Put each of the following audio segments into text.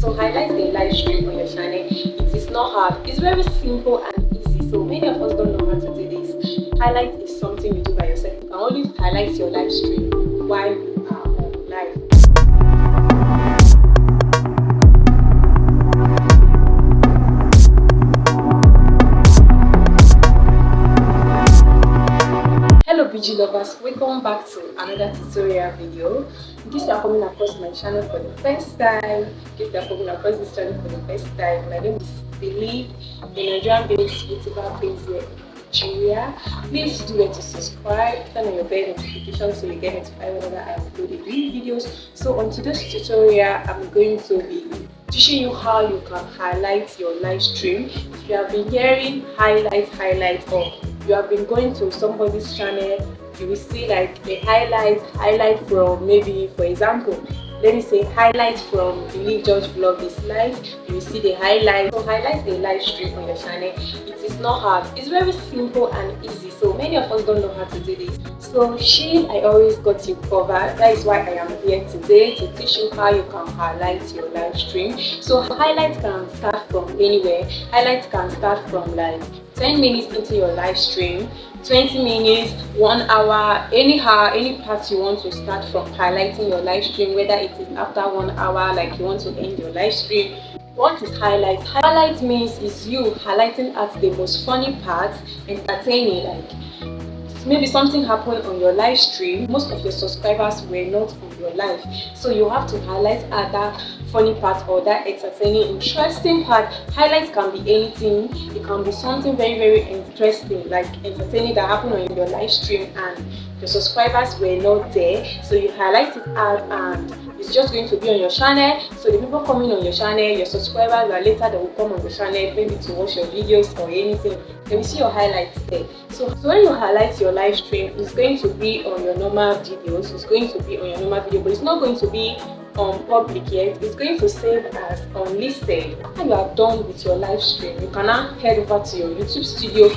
So highlight a live stream on your channel. It is not hard. It's very simple and easy. So many of us don't know how to do this. Highlight is something you do by yourself. You can only highlight your live stream while you are on live. Hello BG lovers, welcome back to another tutorial video. In case you are coming across my channel for the first time, my name is Believe, the Nigerian based YouTuber based here in Nigeria. Please do it to subscribe, turn on your bell notification so you get notified whenever I upload a new videos. So on today's tutorial, I'm going to be teaching you how you can highlight your live stream. If you have been hearing highlight, or you have been going to somebody's channel, you will see like a highlight from, maybe for example, let me say highlight from Believe George Vlog is live. You will see the highlight. So highlight a live stream on your channel. It is not hard. It's very simple and easy. So many of us don't know how to do this. So I always got you covered. That is why I am here today to teach you how you can highlight your live stream. So highlight can start from anywhere. Highlight can start from like 10 minutes into your live stream, 20 minutes, 1 hour, any part you want to start from highlighting your live stream, whether it is after 1 hour, like you want to end your live stream. What is highlight? Highlight means is you highlighting at the most funny part, entertaining, like maybe something happened on your live stream, most of your subscribers were not on your live, so you have to highlight at that funny part or that entertaining, interesting part. Highlights can be anything. It can be something very interesting, like entertaining, that happened on your live stream and your subscribers were not there, so you highlight it out and it's just going to be on your channel. So the people coming on your channel, your subscribers, that later they will come on the channel maybe to watch your videos or anything, they will see your highlights there. So when you highlight your live stream, it's going to be on your normal videos, but it's not going to be on public yet. It's going to save as unlisted. After you are done with your live stream, you can now head over to your YouTube studio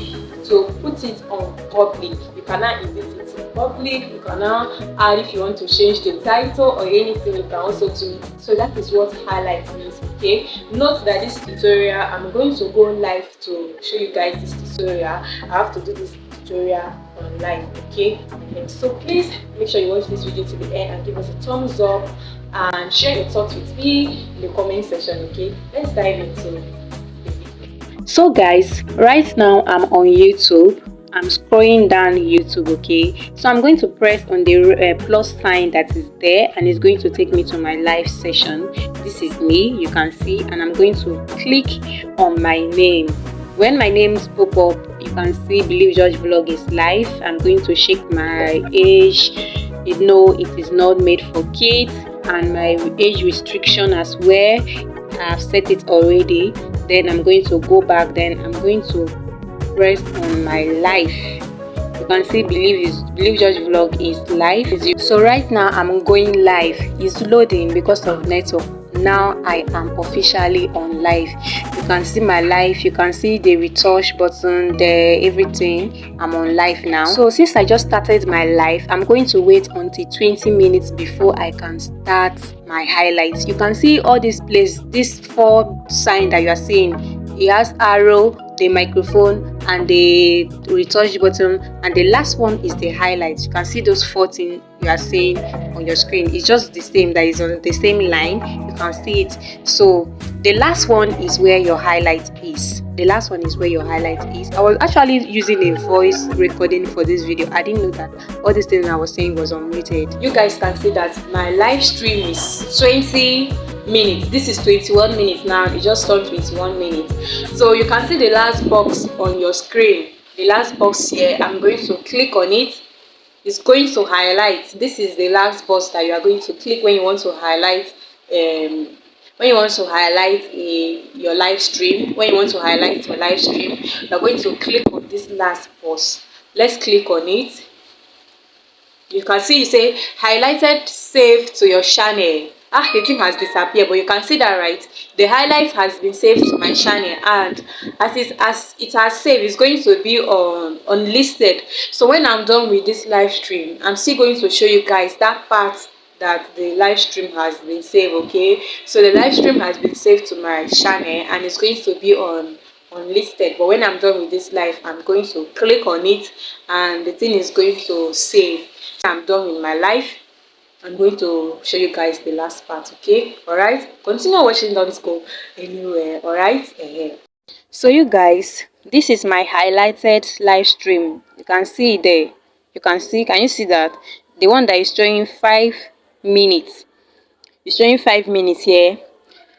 to put it on public. You can now edit it in public. You can now add, if you want to change the title or anything, you can also do it. So that is what highlight means. Okay, note that this tutorial, I'm going to go live to show you guys this tutorial. I have to do this tutorial on live. Okay, so please make sure you watch this video to the end and give us a thumbs up and share your thoughts with me in the comment section. Okay, let's dive into the video. So guys, right now I'm on YouTube. I'm scrolling down YouTube. Okay, so I'm going to press on the plus sign that is there, and it's going to take me to my live session. This is me, you can see, and I'm going to click on my name. When my names pop up, you can see Believe George Vlog is live. I'm going to check my age. You know, it is not made for kids, and my age restriction as well, I've set it already. Then I'm going to go back, then I'm going to press on my live. You can see Believe George Vlog is live. So right now I'm going live. It's loading because of network. Now I am officially on live. You can see my live, you can see the retouch button there, everything. I'm on live now. So since I just started my live, I'm going to wait until 20 minutes before I can start my highlights. You can see all this place, this 4 sign that you are seeing. It has arrow, the microphone, and the retouch button, and the last one is the highlights. You can see those 4 things you are seeing on your screen. It's just the same, that is on the same line. You can see it. So the last one is where your highlight is. I was actually using a voice recording for this video. I didn't know that all these things I was saying was unmuted. You guys can see that my live stream is 20 minutes. This is 21 minutes now. It just turned 21 minutes. So you can see the last box on your screen. The last box here, I'm going to click on it. It's going to highlight. This is the last box that you are going to click when you want to highlight your live stream. When you want to highlight your live stream, you're going to click on this last box. Let's click on it. You can see it say highlighted, save to your channel. The thing has disappeared, but you can see that, right? The highlight has been saved to my channel, and as it has saved, it's going to be on unlisted. So when I'm done with this live stream, I'm still going to show you guys that part that the live stream has been saved. Okay, so the live stream has been saved to my channel and it's going to be on unlisted. But when I'm done with this live, I'm going to click on it and the thing is going to save. I'm done with my live. I'm going to show you guys the last part. Okay, all right, continue watching, don't go anywhere. All right. So you guys, this is my highlighted live stream. You can see it there. You can see, can you see that? The one that is showing 5 minutes. It's showing 5 minutes here.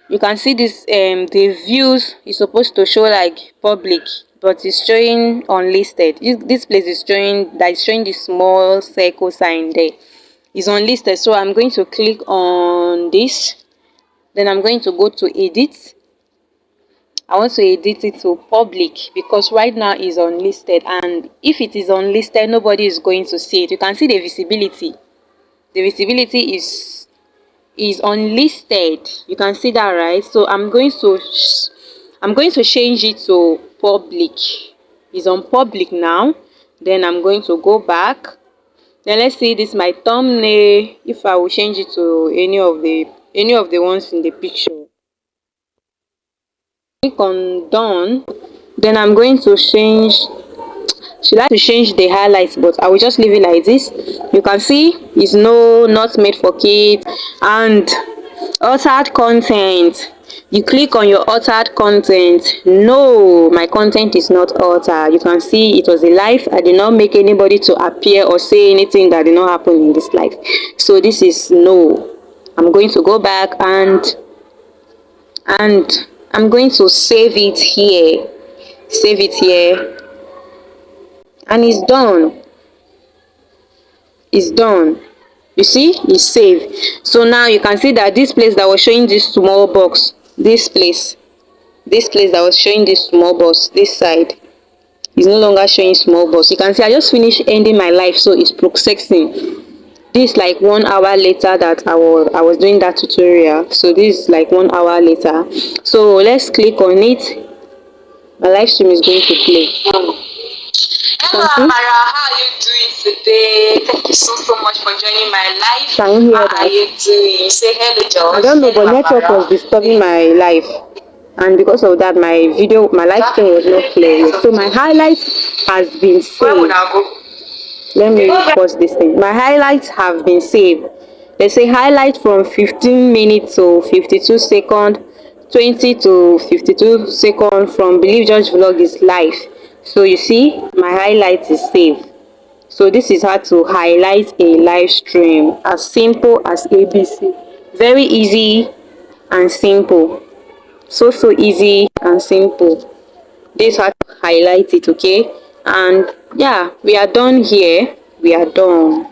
You can see this the views is supposed to show like public, but it's showing unlisted. This place is showing that is showing this small circle sign there. It's unlisted. So I'm going to click on this. Then I'm going to go to edit. I want to edit it to public because right now is unlisted, and if it is unlisted nobody is going to see it. You can see the visibility. The visibility is unlisted. You can see that, right? So I'm going to change it to public. It's on public now. Then I'm going to go back. Then let's see, this my thumbnail. If I will change it to any of the ones in the picture, click on done. Then I'm going to change, should like to change the highlights, but I will just leave it like this. You can see it's not made for kids. And altered content, you click on your altered content. No, my content is not altered. You can see it was a live. I did not make anybody to appear or say anything that did not happen in this live. So this is no. I'm going to go back and I'm going to save it here. Save it here. And it's done. It's done. You see, it's saved. So now you can see that this place that was showing this small box, this place that was showing this small box, this side is no longer showing small box. You can see I just finished ending my life, so it's processing. This like 1 hour later that I was doing that tutorial. So this is like 1 hour later. So let's click on it. My live stream is going to play. Hello Amara, how are you doing today? Thank you so much for joining my live. Can you hear that? How are you doing? Say hello, George. I don't know, but network was disturbing my live, and because of that, my live stream was not clear. So my highlight has been saved. Let me pause this thing. My highlights have been saved. They say highlight from 15 minutes to 52 seconds, 20 to 52 seconds from Believe George Vlog is live. So you see, my highlight is saved. So this is how to highlight a live stream. As simple as ABC. Very easy and simple. So easy and simple. This is how to highlight it, okay? And yeah, we are done here. We are done.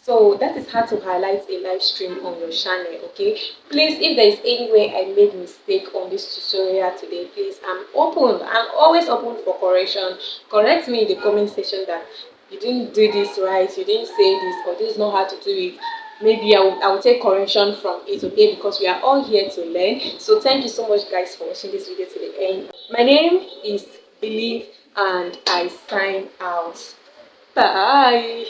So that is how to highlight a live stream on your channel. Okay, please, if there is any way I made mistake on this tutorial today, please, I'm always open for correction. Correct me in the comment section that you didn't do this right, you didn't say this, or this is not how to do it. Maybe I will take correction from it. Okay, because we are all here to learn. So thank you so much guys for watching this video to the end. My name is Believe and I sign out. Bye.